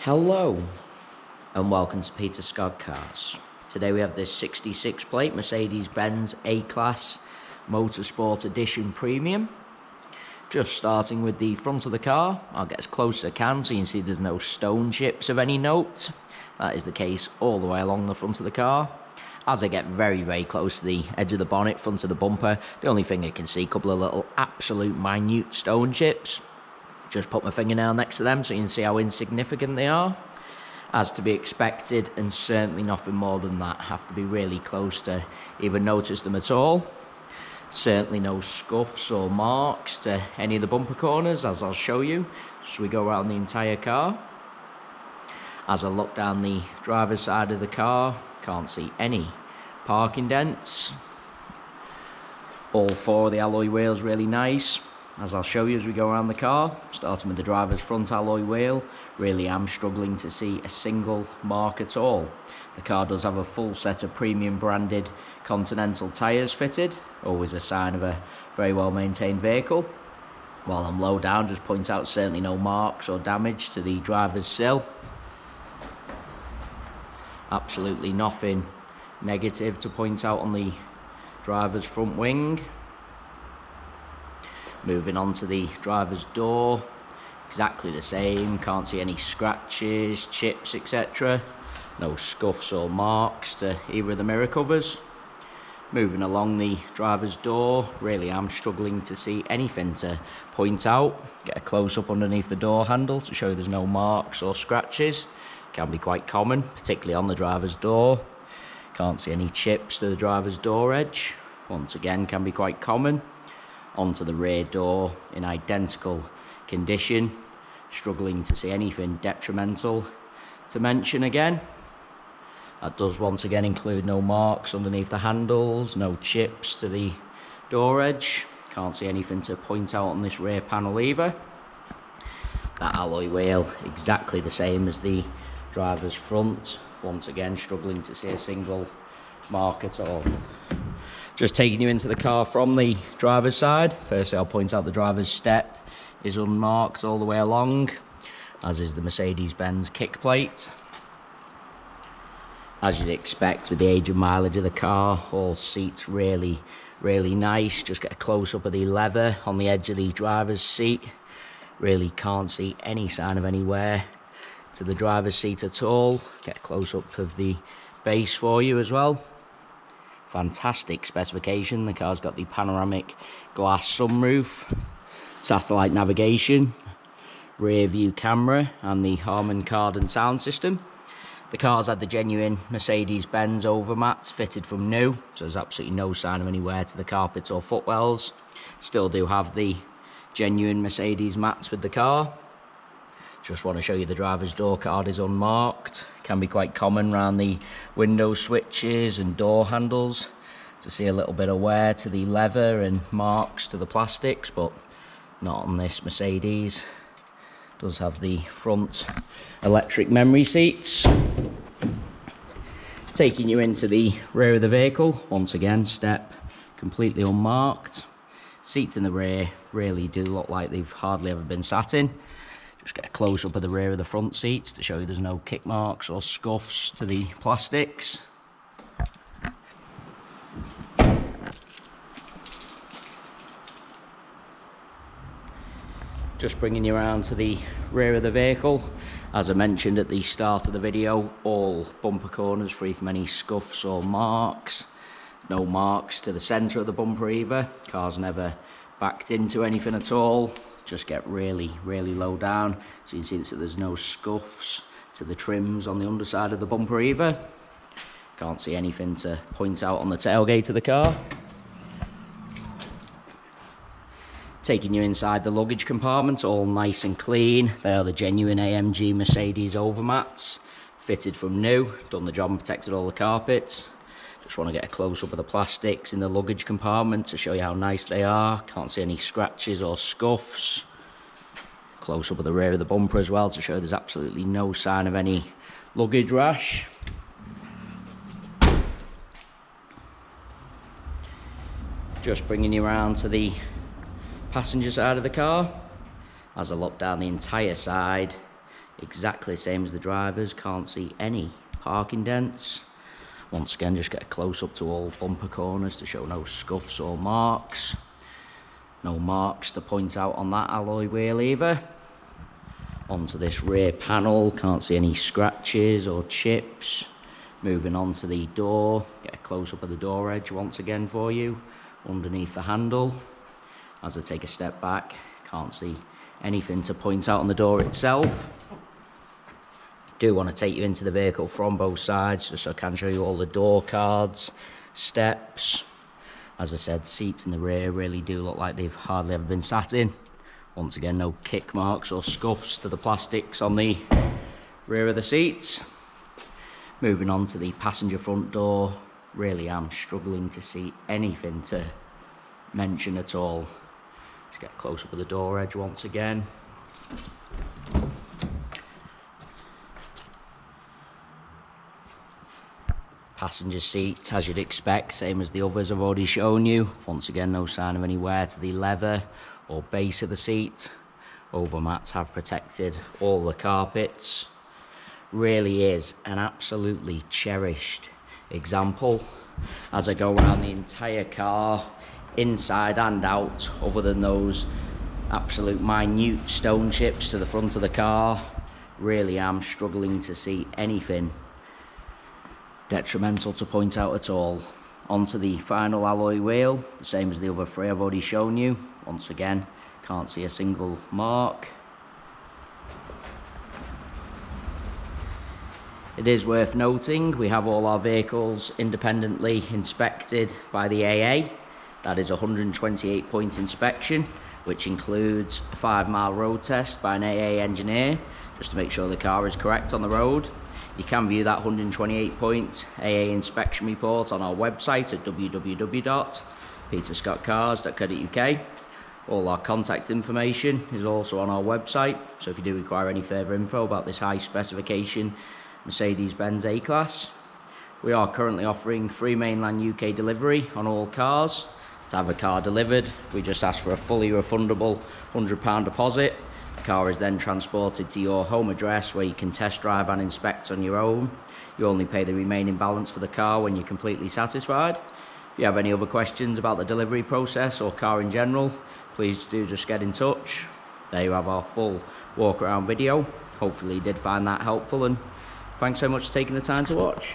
Hello and welcome to Peter Scott Cars. Today we have this 66 plate Mercedes-Benz A-Class Motorsport Edition Premium. Just starting with the front of the car, I'll get as close as I can so you can see there's no stone chips of any note. That is the case all the way along the front of the car. As I get very close to the edge of the bonnet, front of the bumper, the only thing I can see, a couple of little absolute minute stone chips. Just put my fingernail next to them so you can see how insignificant they are. As to be expected, and certainly nothing more than that. Have to be really close to even notice them at all. Certainly no scuffs or marks to any of the bumper corners, as I'll show you. So we go around the entire car. As I look down the driver's side of the car, can't see any parking dents. All four of the alloy wheels really nice. As I'll show you as we go around the car, starting with the driver's front alloy wheel, really am struggling to see a single mark at all. The car does have a full set of premium branded Continental tyres fitted, always a sign of a very well maintained vehicle. While I'm low down, just point out certainly no marks or damage to the driver's sill. Absolutely nothing negative to point out on the driver's front wing. Moving on to the driver's door, exactly the same, can't see any scratches, chips, etc. No scuffs or marks to either of the mirror covers. Moving along the driver's door, really am struggling to see anything to point out. Get a close up underneath the door handle to show there's no marks or scratches. Can be quite common, particularly on the driver's door. Can't see any chips to the driver's door edge. Once again, can be quite common. Onto the rear door in identical condition, struggling to see anything detrimental to mention again. That does once again include no marks underneath the handles, no chips to the door edge. Can't see anything to point out on this rear panel either. That alloy wheel exactly the same as the driver's front, once again struggling to see a single mark at all. Just taking you into the car from the driver's side. Firstly, I'll point out the driver's step is unmarked all the way along, as is the Mercedes-Benz kick plate. As you'd expect with the age and mileage of the car, all seats really nice. Just get a close-up of the leather on the edge of the driver's seat. Really can't see any sign of any wear to the driver's seat at all. Get a close-up of the base for you as well. Fantastic specification. The car's got the panoramic glass sunroof, satellite navigation, rear view camera and the Harman Kardon sound system. The car's had the genuine Mercedes-Benz overmats fitted from new, so there's absolutely no sign of any wear to the carpets or footwells. Still do have the genuine Mercedes mats with the car. Just want to show you the driver's door card is unmarked. Can be quite common around the window switches and door handles to see a little bit of wear to the leather and marks to the plastics, but not on this Mercedes. Does have the front electric memory seats. Taking you into the rear of the vehicle, once again step completely unmarked. Seats in the rear really do look like they've hardly ever been sat in. Just get a close-up of the rear of the front seats to show you there's no kick marks or scuffs to the plastics. Just bringing you around to the rear of the vehicle. As I mentioned at the start of the video, all bumper corners free from any scuffs or marks. No marks to the centre of the bumper either. Car's never backed into anything at all. Just get really low down so you can see that there's no scuffs to the trims on the underside of the bumper either. Can't see anything to point out on the tailgate of the car. Taking you inside the luggage compartment, all nice and clean. They are the genuine AMG Mercedes overmats, fitted from new, done the job and protected all the carpets. Just want to get a close-up of the plastics in the luggage compartment to show you how nice they are. Can't see any scratches or scuffs. Close-up of the rear of the bumper as well to show there's absolutely no sign of any luggage rash. Just bringing you around to the passenger side of the car. As I look down the entire side, exactly the same as the drivers. Can't see any parking dents. Once again, just get a close up to all bumper corners to show no scuffs or marks. No marks to point out on that alloy wheel either. Onto this rear panel, can't see any scratches or chips. Moving on to the door, get a close up of the door edge once again for you, underneath the handle. As I take a step back, can't see anything to point out on the door itself. Do want to take you into the vehicle from both sides, just so I can show you all the door cards, steps. As I said, seats in the rear really do look like they've hardly ever been sat in. Once again, no kick marks or scuffs to the plastics on the rear of the seats. Moving on to the passenger front door, really am struggling to see anything to mention at all. Just get a close up of the door edge once again. Passenger seat, as you'd expect, same as the others I've already shown you. Once again, no sign of any wear to the leather or base of the seat. Overmats have protected all the carpets. Really is an absolutely cherished example. As I go around the entire car, inside and out, other than those absolute minute stone chips to the front of the car, really am struggling to see anything detrimental to point out at all. Onto the final alloy wheel, the same as the other three I've already shown you. Once again, can't see a single mark. It is worth noting we have all our vehicles independently inspected by the AA. That is a 128-point inspection, which includes a 5-mile road test by an AA engineer, just to make sure the car is correct on the road. You can view that 128-point AA inspection report on our website at www.peterscottcars.co.uk. All our contact information is also on our website, so if you do require any further info about this high specification Mercedes-Benz A-Class. We are currently offering free mainland UK delivery on all cars. To have a car delivered, we just ask for a fully refundable £100 deposit. The car is then transported to your home address where you can test drive and inspect on your own. You only pay the remaining balance for the car when you're completely satisfied. If you have any other questions about the delivery process or car in general, please do just get in touch. There you have our full walk around video. Hopefully you did find that helpful, and thanks so much for taking the time to watch.